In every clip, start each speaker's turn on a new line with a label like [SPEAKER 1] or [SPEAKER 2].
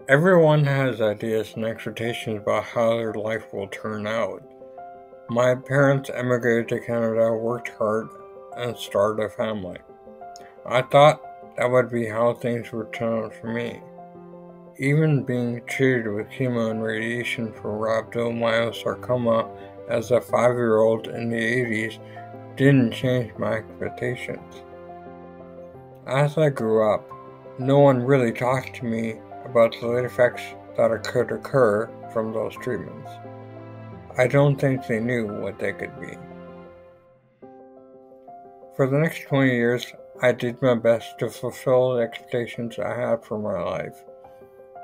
[SPEAKER 1] Everyone has ideas and expectations about how their life will turn out. My parents emigrated to Canada, worked hard, and started a family. I thought that would be how things would turn out for me. Even being treated with chemo and radiation for rhabdomyosarcoma as a 5-year-old in the 80s didn't change my expectations. As I grew up, no one really talked to me about the late effects that could occur from those treatments. I don't think they knew what they could be. For the next 20 years, I did my best to fulfill the expectations I had for my life.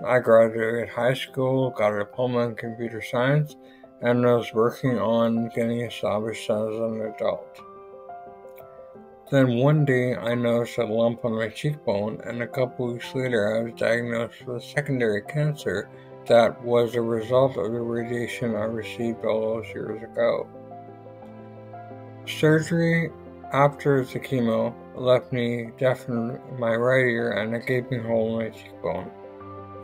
[SPEAKER 1] I graduated high school, got a diploma in computer science, and was working on getting established as an adult. Then one day I noticed a lump on my cheekbone, and a couple weeks later I was diagnosed with secondary cancer that was a result of the radiation I received all those years ago. Surgery after the chemo left me deaf in my right ear and a gaping hole in my cheekbone.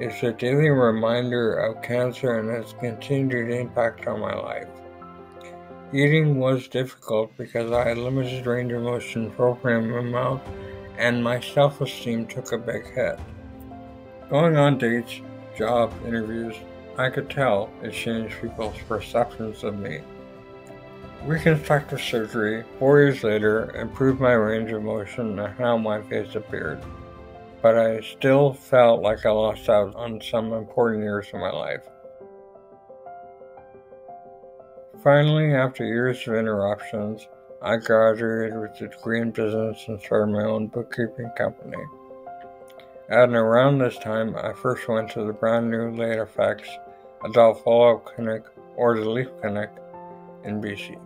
[SPEAKER 1] It's a daily reminder of cancer and its continued impact on my life. Eating was difficult because I had limited range of motion programmed in my mouth, and my self-esteem took a big hit. Going on dates, job interviews, I could tell it changed people's perceptions of me. Reconstructive surgery, 4 years later, improved my range of motion and how my face appeared, but I still felt like I lost out on some important years of my life. Finally, after years of interruptions, I graduated with a degree in business and started my own bookkeeping company. And around this time, I first went to the brand new Late Effects Adult Follow-Up Clinic, or the LEAF Clinic, in BC.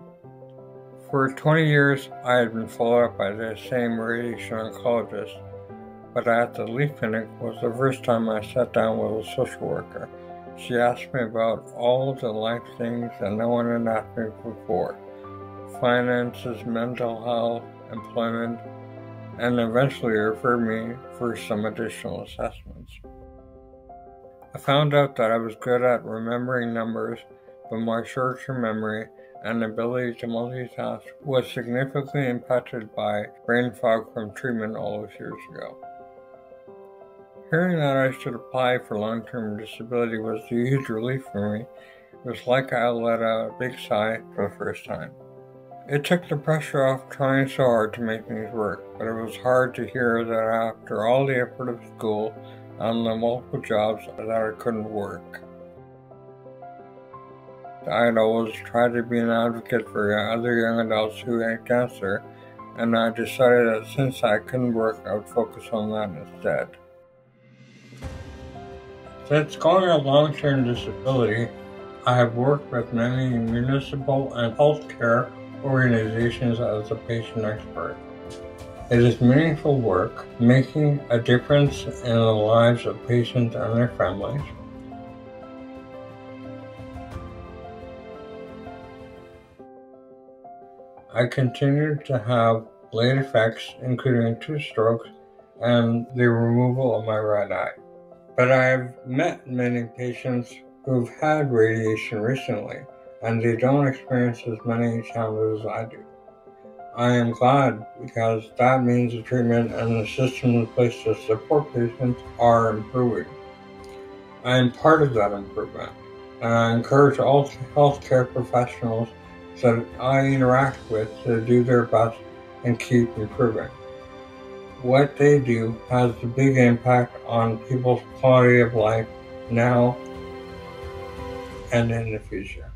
[SPEAKER 1] For 20 years, I had been followed up by the same radiation oncologist, but at the LEAF Clinic was the first time I sat down with a social worker. She asked me about all the life things that no one had asked me before: finances, mental health, employment, and eventually referred me for some additional assessments. I found out that I was good at remembering numbers, but my short-term memory and ability to multitask was significantly impacted by brain fog from treatment all those years ago. Hearing that I should apply for long-term disability was a huge relief for me. It was like I let out a big sigh for the first time. It took the pressure off trying so hard to make things work, but it was hard to hear that after all the effort of school and the multiple jobs that I couldn't work. I had always tried to be an advocate for other young adults who had cancer, and I decided that since I couldn't work, I would focus on that instead. Since going on long-term disability, I have worked with many municipal and healthcare organizations as a patient expert. It is meaningful work, making a difference in the lives of patients and their families. I continue to have late effects, including 2 strokes and the removal of my right eye. But I have met many patients who've had radiation recently, and they don't experience as many challenges as I do. I am glad, because that means the treatment and the system in place to support patients are improving. I am part of that improvement, and I encourage all healthcare professionals that I interact with to do their best and keep improving. What they do has a big impact on people's quality of life now and in the future.